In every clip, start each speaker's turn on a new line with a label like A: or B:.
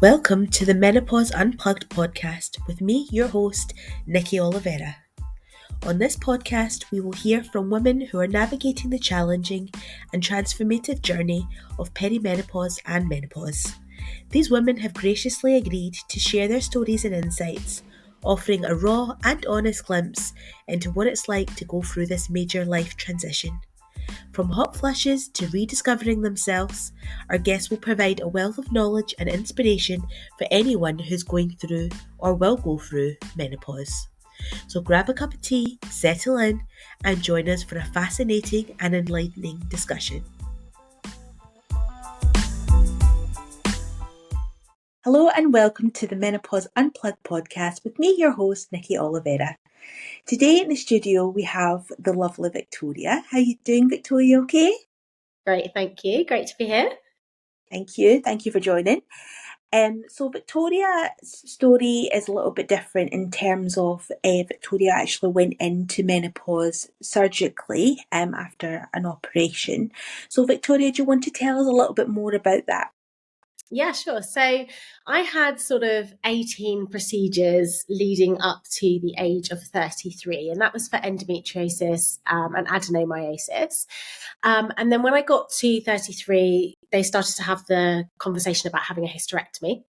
A: Welcome to the Menopause Unplugged Podcast with me, your host, Nikki Oliveira. On this podcast, we will hear from women who are navigating the challenging and transformative journey of perimenopause and menopause. These women have graciously agreed to share their stories and insights, offering a raw and honest glimpse into what it's like to go through this major life transition. From hot flushes to rediscovering themselves, our guests will provide a wealth of knowledge and inspiration for anyone who's going through or will go through menopause. So grab a cup of tea, settle in, and join us for a fascinating and enlightening discussion. Hello and welcome to the Menopause Unplugged podcast with me, your host, Nikki Oliveira. Today in the studio we have the lovely Victoria. How are you doing, Victoria? Okay?
B: Great, thank you. Great to be here.
A: Thank you. Thank you for joining. So Victoria's story is a little bit different in terms of Victoria actually went into menopause surgically after an operation. So Victoria, do you want to tell us a little bit more about that?
B: Yeah, sure. So I had sort of 18 procedures leading up to the age of 33, and that was for endometriosis and adenomyosis. And then when I got to 33, they started to have the conversation about having a hysterectomy.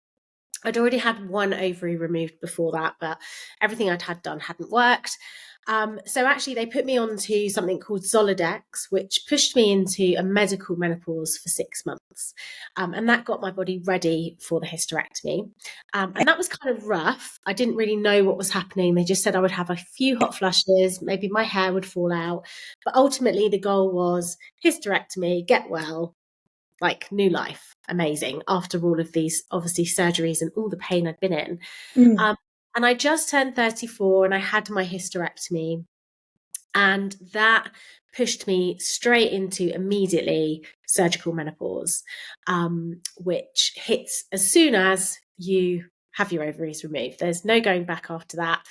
B: I'd already had one ovary removed before that, but everything I'd had done hadn't worked. So actually they put me onto something called Zoladex, which pushed me into a medical menopause for 6 months. And that got my body ready for the hysterectomy. And that was kind of rough. I didn't really know what was happening. They just said I would have a few hot flushes, maybe my hair would fall out. But ultimately the goal was hysterectomy, get well, like new life, amazing, after all of these obviously surgeries and all the pain I'd been in. And I just turned 34 and I had my hysterectomy, and that pushed me straight into immediately surgical menopause, which hits as soon as you have your ovaries removed. There's no going back after that.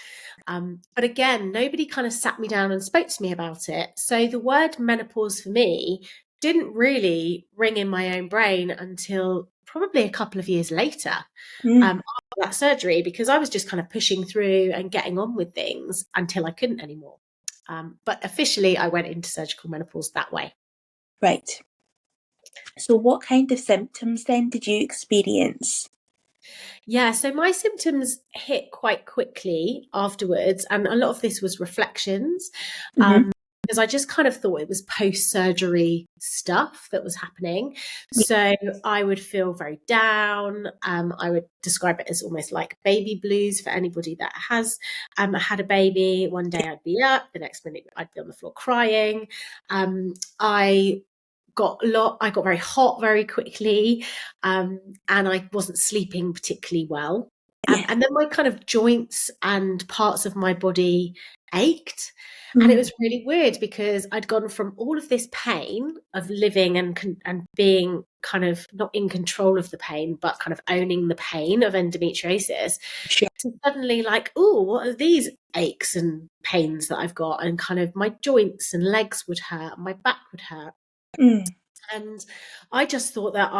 B: But again, nobody kind of sat me down and spoke to me about it. So the word menopause for me didn't really ring in my own brain until probably a couple of years later, after that surgery, because I was just kind of pushing through and getting on with things until I couldn't anymore. But officially, I went into surgical menopause that way.
A: Right. So what kind of symptoms then did you experience?
B: Yeah, so my symptoms hit quite quickly afterwards, and a lot of this was reflections, because I just kind of thought it was post-surgery stuff that was happening. So I would feel very down. I would describe it as almost like baby blues for anybody that has had a baby. One day I'd be up, the next minute I'd be on the floor crying. I got very hot very quickly, and I wasn't sleeping particularly well. And then my kind of joints and parts of my body ached. And it was really weird because I'd gone from all of this pain of living and being kind of not in control of the pain, but kind of owning the pain of endometriosis, to suddenly like, oh, what are these aches and pains that I've got? And kind of my joints and legs would hurt, my back would hurt. And I just thought that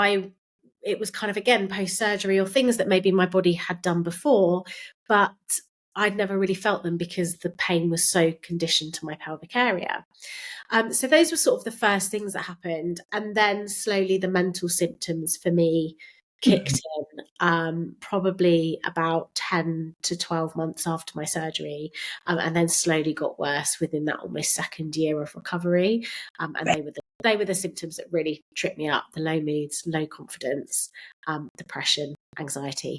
B: it was kind of, again, post-surgery or things that maybe my body had done before, but I'd never really felt them because the pain was so conditioned to my pelvic area. So those were sort of the first things that happened. And then slowly the mental symptoms for me kicked in, probably about 10 to 12 months after my surgery, and then slowly got worse within that almost second year of recovery. And they were the symptoms that really tripped me up: the low moods, low confidence, depression, anxiety.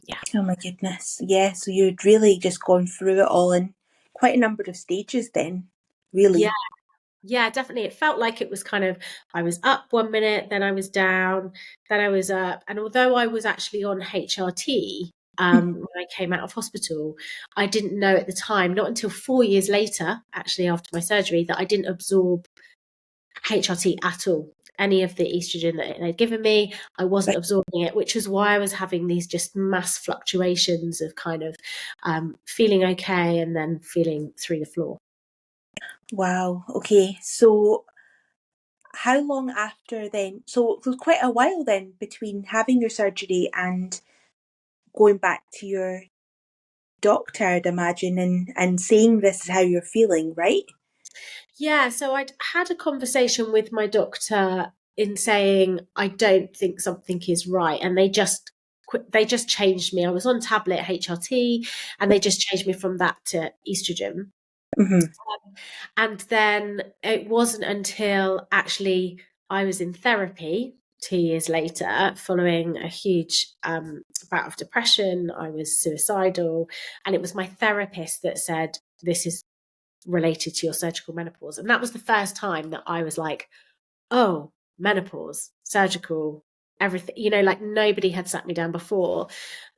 B: Yeah.
A: Oh my goodness. Yeah, so you'd really just gone through it all in quite a number of stages then, really.
B: Yeah, definitely. It felt like it was kind of, I was up 1 minute, then I was down, then I was up. And although I was actually on HRT when I came out of hospital, I didn't know at the time, not until 4 years later, actually after my surgery, that I didn't absorb HRT at all. Any of the estrogen that they'd given me, I wasn't absorbing it, which is why I was having these just mass fluctuations of kind of feeling okay and then feeling through the floor.
A: Wow. Okay. So how long after then? So it was quite a while then between having your surgery and going back to your doctor, I'd imagine, and saying this is how you're feeling, right?
B: Yeah, so I'd had a conversation with my doctor in saying I don't think something is right, and they just changed me. I was on tablet HRT, and they just changed me from that to estrogen.
A: Mm-hmm.
B: And then it wasn't until actually I was in therapy 2 years later, following a huge bout of depression. I was suicidal, and it was my therapist that said, "This is related to your surgical menopause." And that was the first time that I was like, oh, menopause, surgical, everything, like nobody had sat me down before.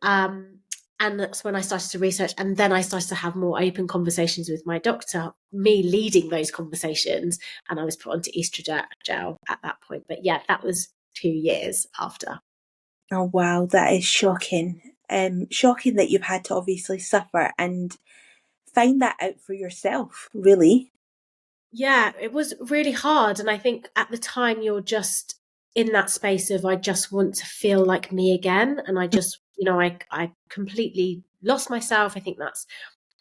B: And that's when I started to research. And then I started to have more open conversations with my doctor, me leading those conversations. And I was put onto estrogen gel at that point. But yeah, that was 2 years after.
A: Oh, wow, that is shocking. Shocking that you've had to obviously suffer and find that out for yourself, really.
B: Yeah, it was really hard. And I think at the time you're just in that space of, I just want to feel like me again. And I just, I completely lost myself. I think that's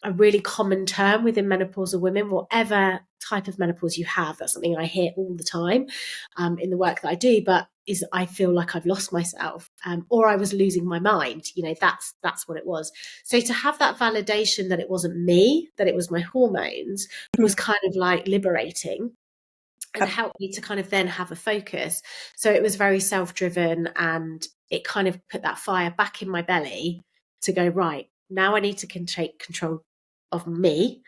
B: a really common term within menopausal women, whatever type of menopause you have. That's something I hear all the time in the work that I do. But is I feel like I've lost myself, or I was losing my mind. That's what it was. So to have that validation that it wasn't me, that it was my hormones, was kind of like liberating and helped me to kind of then have a focus. So it was very self-driven, and it kind of put that fire back in my belly to go, right, now I need to take control of me.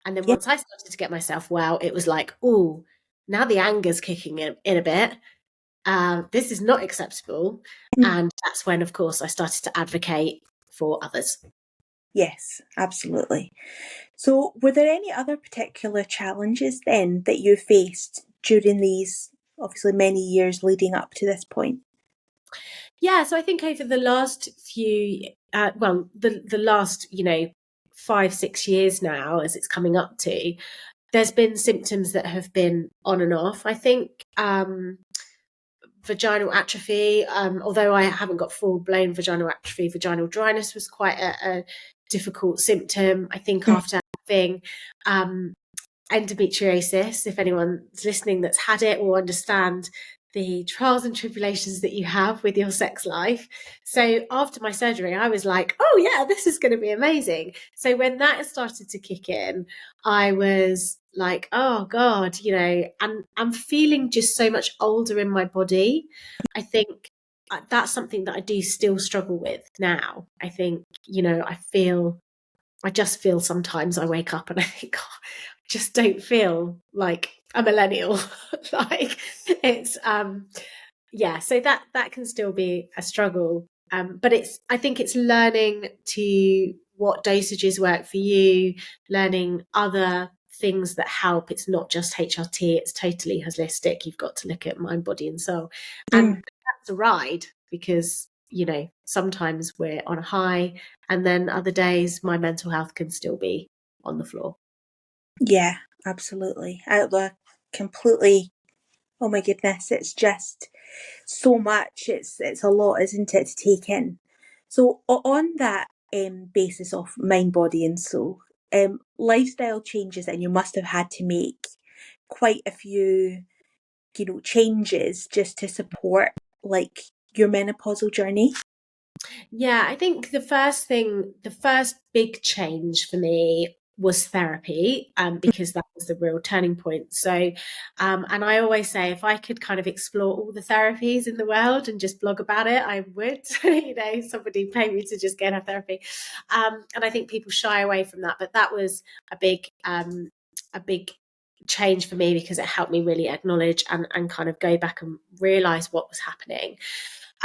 B: And then
A: Yeah.
B: once I started to get myself well, it was like, oh, now the anger's kicking in a bit. This is not acceptable. And that's when, of course, I started to advocate for others.
A: Yes, absolutely. So, were there any other particular challenges then that you faced during these obviously many years leading up to this point?
B: Yeah, so I think over the last the last 5-6 years now, as it's coming up to, there's been symptoms that have been on and off. I think vaginal atrophy, although I haven't got full blown vaginal atrophy, vaginal dryness was quite a difficult symptom. I think after having endometriosis, if anyone's listening that's had it, will understand the trials and tribulations that you have with your sex life. So after my surgery, I was like, oh yeah, this is going to be amazing. So when that started to kick in, I was like, oh God, and I'm feeling just so much older in my body. I think that's something that I do still struggle with now. I think, I just feel sometimes I wake up and I think, oh, I just don't feel like a millennial. Like it's, so that can still be a struggle. But I think it's learning to what dosages work for you, learning other things that help. It's not just HRT, it's totally holistic. You've got to look at mind, body and soul. And that's a ride because, sometimes we're on a high, and then other days my mental health can still be on the floor.
A: Yeah, absolutely. I completely. Oh my goodness, it's just so much. It's a lot, isn't it, to take in? So on that basis of mind, body, and soul, lifestyle changes, and you must have had to make quite a few, changes just to support like your menopausal journey.
B: Yeah, I think the first big change for me was therapy, because that was the real turning point. So, and I always say, if I could kind of explore all the therapies in the world and just blog about it, I would. Somebody pay me to just get a therapy, and I think people shy away from that. But that was a big change for me because it helped me really acknowledge and kind of go back and realize what was happening.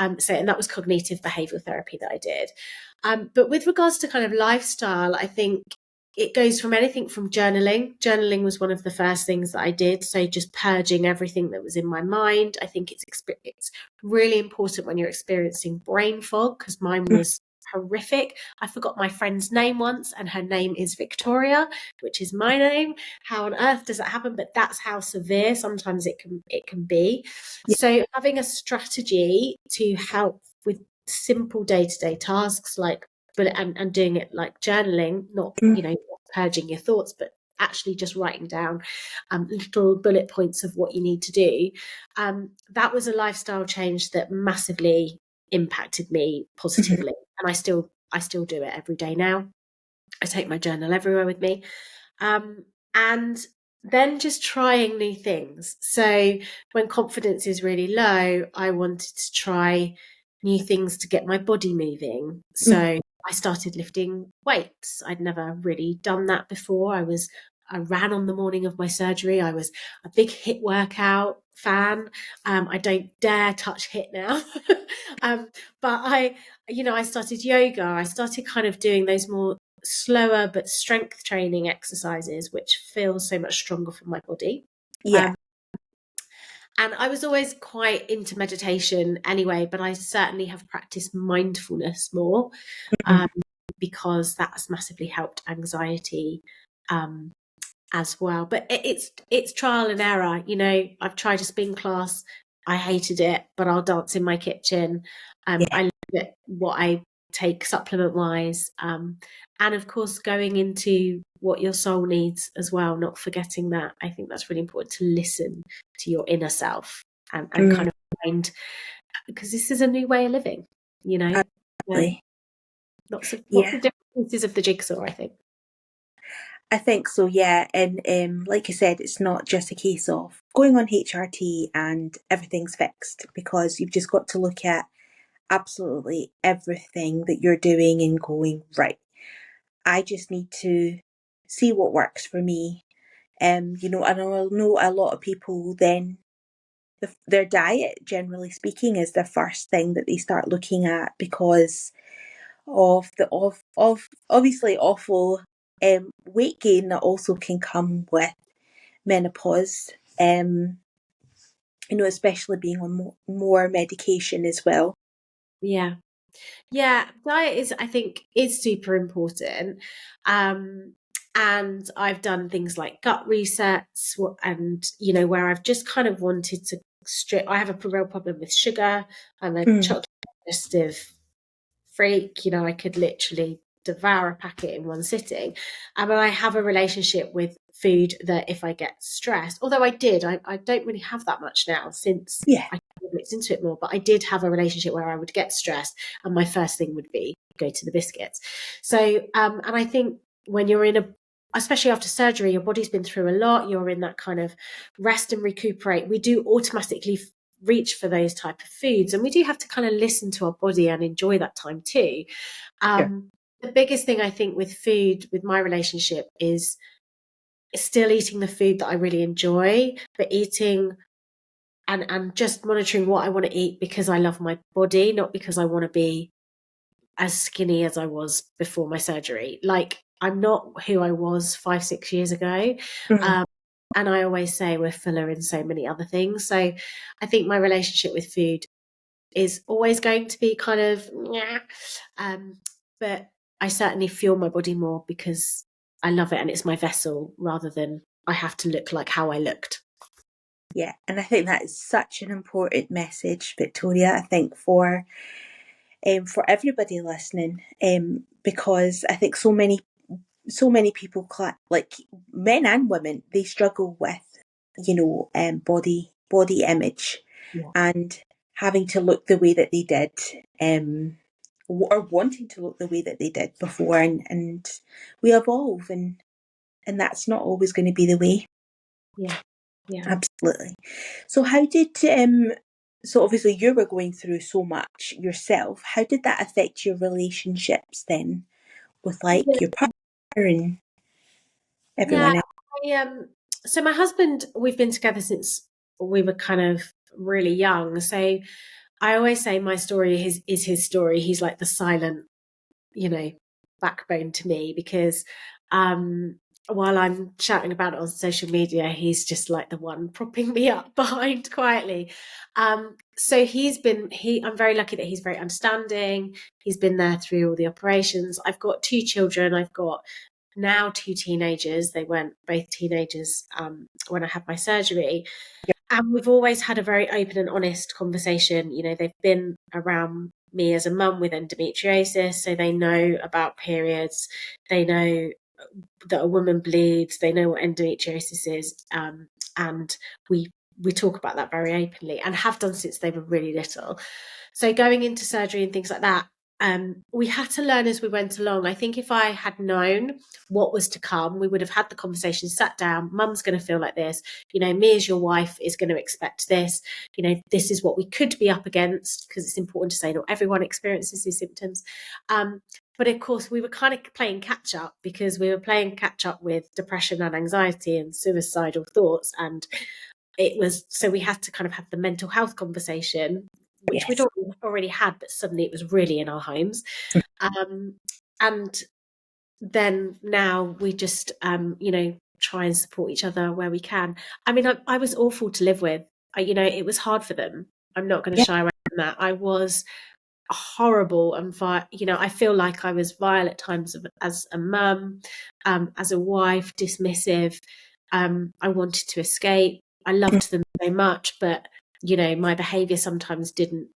B: And that was cognitive behavioral therapy that I did. But with regards to kind of lifestyle, I think it goes from anything from journaling. Journaling was one of the first things that I did. So just purging everything that was in my mind. I think it's really important when you're experiencing brain fog, because mine was horrific. I forgot my friend's name once, and her name is Victoria, which is my name. How on earth does that happen? But that's how severe sometimes it can be.
A: Yeah.
B: So having a strategy to help with simple day-to-day tasks like and doing it like journaling, not purging your thoughts, but actually just writing down little bullet points of what you need to do. That was a lifestyle change that massively impacted me positively, and I still do it every day now. I take my journal everywhere with me, and then just trying new things. So when confidence is really low, I wanted to try new things to get my body moving. So I started lifting weights. I'd never really done that before. I ran on the morning of my surgery. I was a big HIIT workout fan. I don't dare touch HIIT now. But I started yoga. I started kind of doing those more slower but strength training exercises, which feel so much stronger for my body.
A: Yeah.
B: And I was always quite into meditation anyway, but I certainly have practiced mindfulness more because that's massively helped anxiety as well. But it's trial and error. I've tried a spin class. I hated it, but I'll dance in my kitchen. I love it, what I take supplement wise. And of course, going into what your soul needs as well, not forgetting that. I think that's really important to listen to your inner self and kind of find, because this is a new way of living,
A: Absolutely.
B: Lots of different pieces of the jigsaw, I think.
A: I think so, yeah. And like I said, it's not just a case of going on HRT and everything's fixed, because you've just got to look at absolutely everything that you're doing and going, right, I just need to see what works for me. And I know a lot of people then, their diet, generally speaking, is the first thing that they start looking at, because of the of obviously awful weight gain that also can come with menopause. Especially being on more medication as well.
B: Yeah, diet I think is super important. And I've done things like gut resets, and where I've just kind of wanted to strip. I have a real problem with sugar. I'm a chocolate digestive freak. I could literally devour a packet in one sitting. But I have a relationship with food that if I get stressed, although I don't really have that much now since I looked into it more, but I did have a relationship where I would get stressed and my first thing would be go to the biscuits. So, and I think when you're especially after surgery, your body's been through a lot, you're in that kind of rest and recuperate. We do automatically reach for those type of foods, and we do have to kind of listen to our body and enjoy that time too. The biggest thing I think with food, with my relationship, is still eating the food that I really enjoy, but eating and just monitoring what I want to eat because I love my body, not because I want to be as skinny as I was before my surgery. Like, I'm not who I was 5-6 years ago. And I always say we're fuller in so many other things. So I think my relationship with food is always going to be kind of, but I certainly fuel my body more because I love it and it's my vessel rather than I have to look like how I looked.
A: Yeah, and I think that is such an important message, Victoria. I think for everybody listening, because I think so many people, like men and women, they struggle with body image, and having to look the way that they did, or wanting to look the way that they did before, and we evolve, and that's not always going to be the way.
B: Yeah,
A: absolutely. So how did so obviously you were going through so much yourself, how did that affect your relationships then with your partner and everyone else?
B: So my husband, we've been together since we were kind of really young. So I always say my story is his story. He's like the silent, backbone to me, because while I'm shouting about it on social media, he's just like the one propping me up behind quietly. So I'm very lucky that he's very understanding. He's been there through all the operations. I've got 2 children. I've got now 2 teenagers. They weren't both teenagers when I had my surgery. And we've always had a very open and honest conversation. You know, they've been around me as a mum with endometriosis, so they know about periods. They know that a woman bleeds. They know what endometriosis is, and we talk about that very openly, and have done since they were really little. So going into surgery and things like that, we had to learn as we went along. I think if I had known what was to come, we would have had the conversation, sat down, mum's going to feel like this, you know, me as your wife is going to expect this, you know, this is what we could be up against, because it's important to say not everyone experiences these symptoms. But of course, we were kind of playing catch up, because we were playing catch up with depression and anxiety and suicidal thoughts. And so we had to kind of have the mental health conversation, which we'd already had, but suddenly it was really in our homes. And then now we just, you know, try and support each other where we can. I mean, I was awful to live with. You know, it was hard for them. I'm not going to shy away from that. I was horrible and you know, I feel like I was vile at times as a mum, as a wife, dismissive. I wanted to escape. I loved them so much, but you know, my behavior sometimes didn't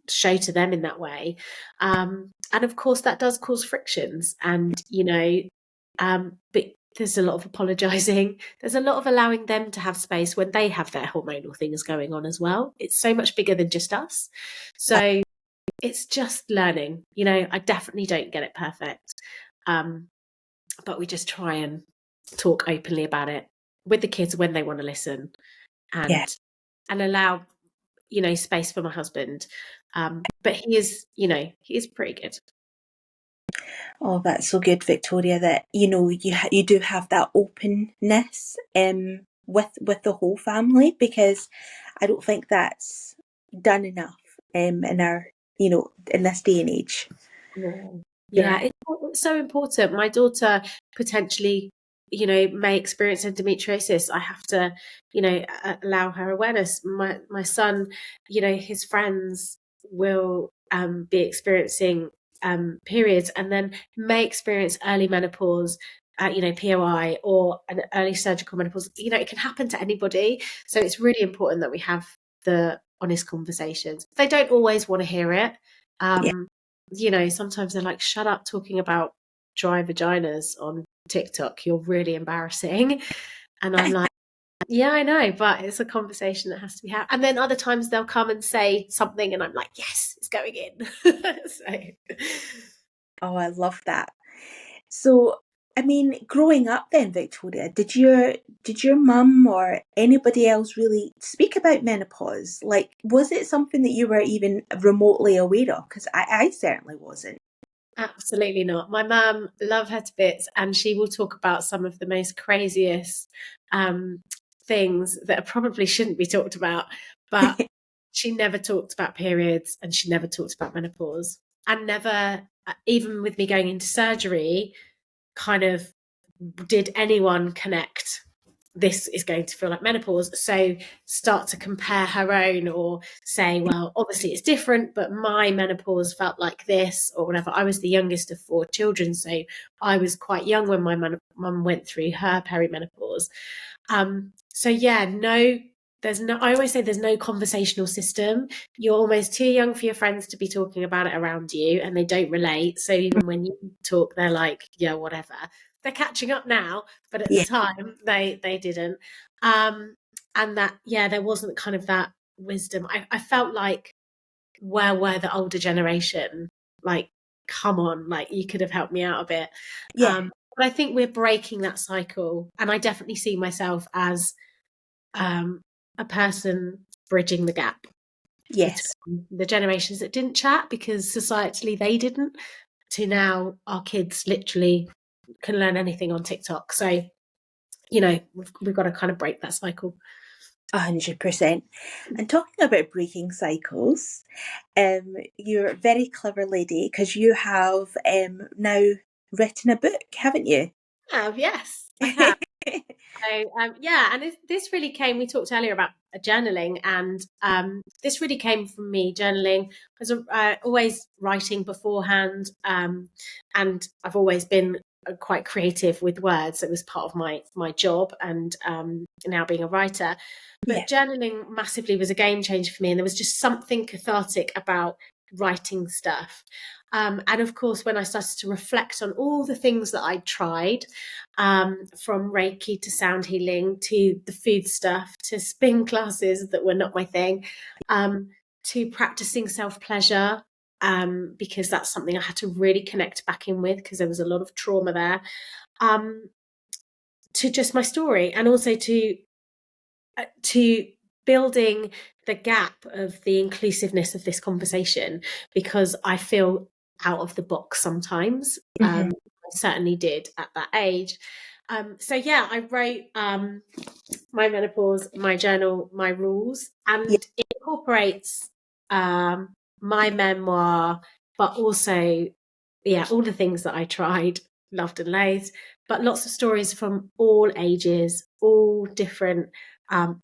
B: show to them in that way. And of course that does cause frictions, and you know, but there's a lot of apologizing. There's a lot of allowing them to have space when they have their hormonal things going on as well. It's so much bigger than just us. So it's just learning. You know, I definitely don't get it perfect. But we just try and talk openly about it with the kids when they want to listen, and allow, you know, space for my husband. But he is pretty good.
A: Oh, that's so good, Victoria, that, you know, you do have that openness with the whole family, because I don't think that's done enough in our, you know, in this day and age.
B: Yeah, it's so important. My daughter potentially, you know, may experience endometriosis. I have to, you know, allow her awareness. My son, you know, his friends will be experiencing periods, and then may experience early menopause, you know, POI, or an early surgical menopause. You know, it can happen to anybody. So it's really important that we have the honest conversations. They don't always want to hear it. You know, sometimes they're like, shut up talking about dry vaginas on TikTok. You're really embarrassing. And I'm like, yeah, I know, but it's a conversation that has to be had. And then other times they'll come and say something and I'm like, yes, it's going in. So.
A: Oh, I love that. So, I mean, growing up then, Victoria, did your mum or anybody else really speak about menopause? Like, was it something that you were even remotely aware of? Because I certainly wasn't.
B: Absolutely not. My mum, love her to bits, and she will talk about some of the most craziest things that probably shouldn't be talked about, but she never talked about periods, and she never talked about menopause, and never, even with me going into surgery, kind of did anyone connect this is going to feel like menopause, so start to compare her own, or say, well, obviously it's different, but my menopause felt like this, or whatever. I was the youngest of 4 children, so I was quite young when my mum went through her perimenopause. So yeah, I always say there's no conversational system. You're almost too young for your friends to be talking about it around you, and they don't relate. So even when you talk, they're like, yeah, whatever. They're catching up now, but at the time they didn't. And that, yeah, there wasn't kind of that wisdom. I felt like, where were the older generation? Like, come on, like you could have helped me out a bit. But I think we're breaking that cycle, and I definitely see myself as a person bridging the gap.
A: Yes.
B: The generations that didn't chat because societally they didn't, to now our kids literally can learn anything on TikTok. So, you know, we've got to kind of break that cycle.
A: 100%. And talking about breaking cycles, you're a very clever lady, because you have now written a book, haven't you?
B: have, yes, I have. So, and this really came, we talked earlier about journaling, and this really came from me journaling. I was always writing beforehand, and I've always been quite creative with words. It was part of my job, and now being a writer. But journaling massively was a game changer for me, and there was just something cathartic about writing stuff. And of course, when I started to reflect on all the things that I'd tried, from Reiki to sound healing to the food stuff to spin classes that were not my thing, to practicing self-pleasure, because that's something I had to really connect back in with because there was a lot of trauma there, to just my story, and also to building the gap of the inclusiveness of this conversation, because I feel out of the box sometimes. I certainly did at that age. So yeah, I wrote my menopause, my journal, my rules, and it incorporates my memoir, but also, all the things that I tried, loved and loathed, but lots of stories from all ages, all different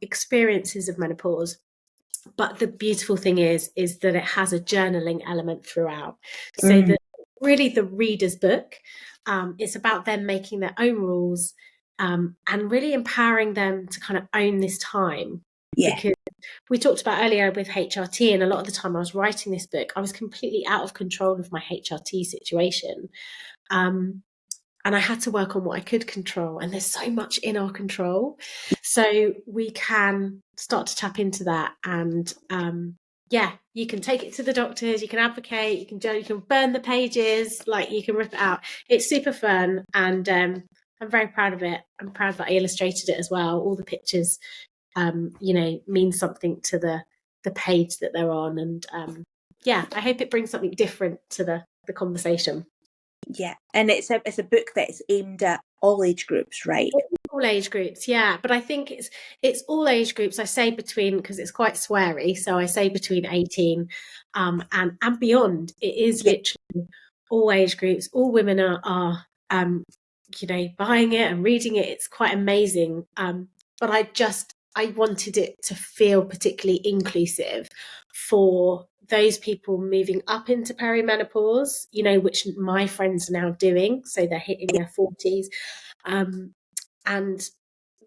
B: experiences of menopause. But the beautiful thing is that it has a journaling element throughout. So that really the reader's book, it's about them making their own rules, and really empowering them to kind of own this time. Because we talked about earlier with HRT, and a lot of the time I was writing this book, I was completely out of control of my HRT situation. And I had to work on what I could control. And there's so much in our control. So we can start to tap into that. And you can take it to the doctors, you can advocate, you can burn the pages, like you can rip it out. It's super fun. And I'm very proud of it. I'm proud that I illustrated it as well. All the pictures, mean something to the page that they're on. And I hope it brings something different to the conversation.
A: Yeah, and it's a book that's aimed at all age groups, right?
B: All age groups, yeah. But I think it's all age groups. I say between, because it's quite sweary, so I say between 18 and beyond. It is literally all age groups. All women are buying it and reading it. It's quite amazing. But I wanted it to feel particularly inclusive for those people moving up into perimenopause, which my friends are now doing. So they're hitting their 40s, and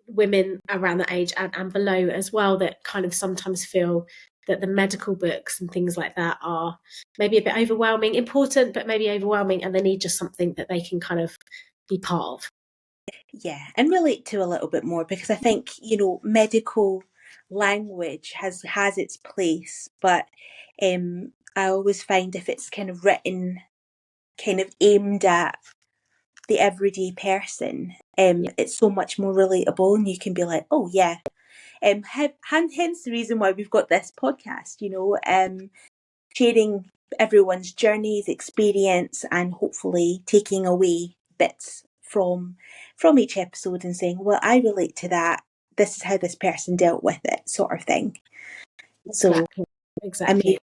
B: women around that age and below as well, that kind of sometimes feel that the medical books and things like that are maybe a bit overwhelming, important, but maybe overwhelming, and they need just something that they can kind of be part of.
A: Yeah, and relate to a little bit more, because I think, medical language has its place, but I always find if it's kind of written, kind of aimed at the everyday person, it's so much more relatable, and you can be like, oh yeah. Hence the reason why we've got this podcast, sharing everyone's journeys, experience, and hopefully taking away bits from each episode and saying, well, I relate to that. This is how this person dealt with it, sort of thing.
B: Exactly.
A: I mean,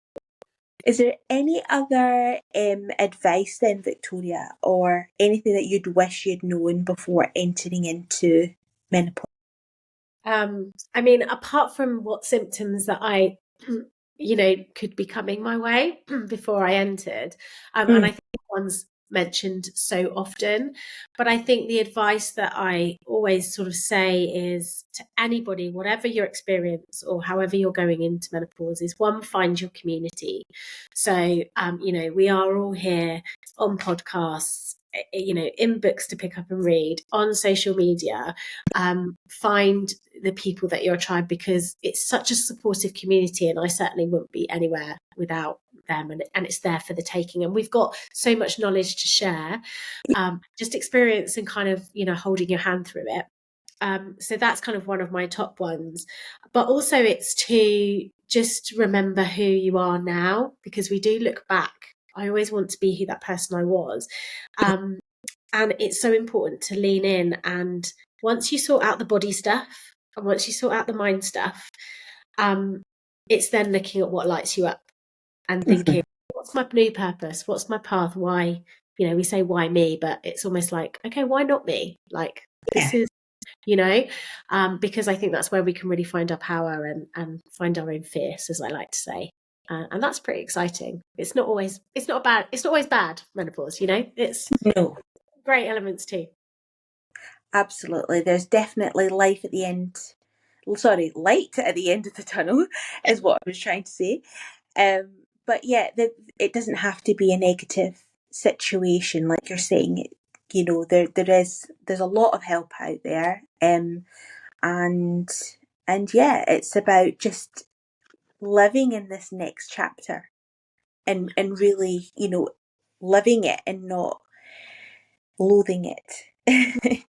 A: is there any other advice then, Victoria, or anything that you'd wish you'd known before entering into menopause?
B: I mean, apart from what symptoms that I could be coming my way before I entered, and I think one's mentioned so often, but I think the advice that I always sort of say is to anybody, whatever your experience or however you're going into menopause, is one, find your community. So we are all here on podcasts, in books to pick up and read, on social media. Find the people that you're a tribe, because it's such a supportive community, and I certainly wouldn't be anywhere without them, and it's there for the taking. And we've got so much knowledge to share, just experience and kind of holding your hand through it. So that's kind of one of my top ones. But also it's to just remember who you are now, because we do look back. I always want to be who that person I was. And it's so important to lean in. And once you sort out the body stuff, and once you sort out the mind stuff, it's then looking at what lights you up and thinking, what's my new purpose? What's my path? Why we say, why me? But it's almost like, okay, why not me? Like,
A: Yeah.
B: this is, because I think that's where we can really find our power and find our own fierce, as I like to say. And that's pretty exciting. It's not always bad, menopause, it's
A: No,
B: great elements too.
A: absolutely. There's definitely life at the end. Light at the end of the tunnel is what I was trying to say. But yeah, it doesn't have to be a negative situation, like you're saying. There's a lot of help out there, and yeah, it's about just living in this next chapter and really, living it and not loathing it.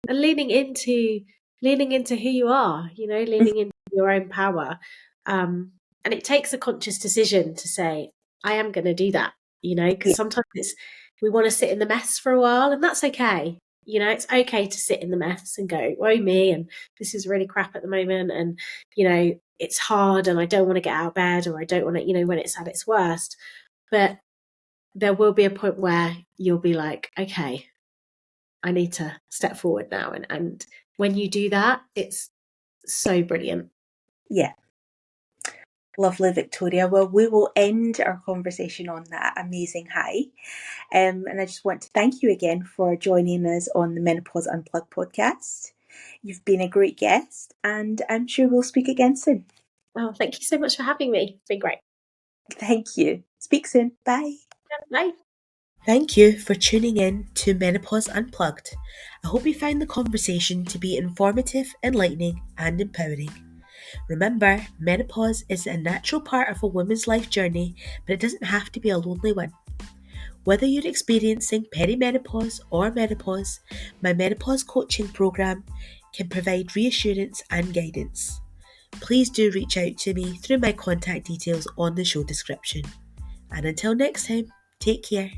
B: And leaning into who you are, leaning into your own power. And it takes a conscious decision to say, I am going to do that, because
A: Yeah,
B: sometimes we want to sit in the mess for a while, and that's okay. It's okay to sit in the mess and go, woe me, and this is really crap at the moment, and it's hard, and I don't want to get out of bed, or I don't want to, when it's at its worst. But there will be a point where you'll be like, okay, I need to step forward now. And when you do that, it's so brilliant.
A: yeah. Lovely, Victoria. Well, we will end our conversation on that amazing high. And I just want to thank you again for joining us on the Menopause Unplugged podcast. You've been a great guest, and I'm sure we'll speak again soon.
B: Oh, thank you so much for having me. It's been great.
A: Thank you. Speak soon. Bye.
B: Bye.
A: Thank you for tuning in to Menopause Unplugged. I hope you found the conversation to be informative, enlightening, and empowering. Remember, menopause is a natural part of a woman's life journey, but it doesn't have to be a lonely one. Whether you're experiencing perimenopause or menopause, my menopause coaching program can provide reassurance and guidance. Please do reach out to me through my contact details on the show description. And until next time, take care.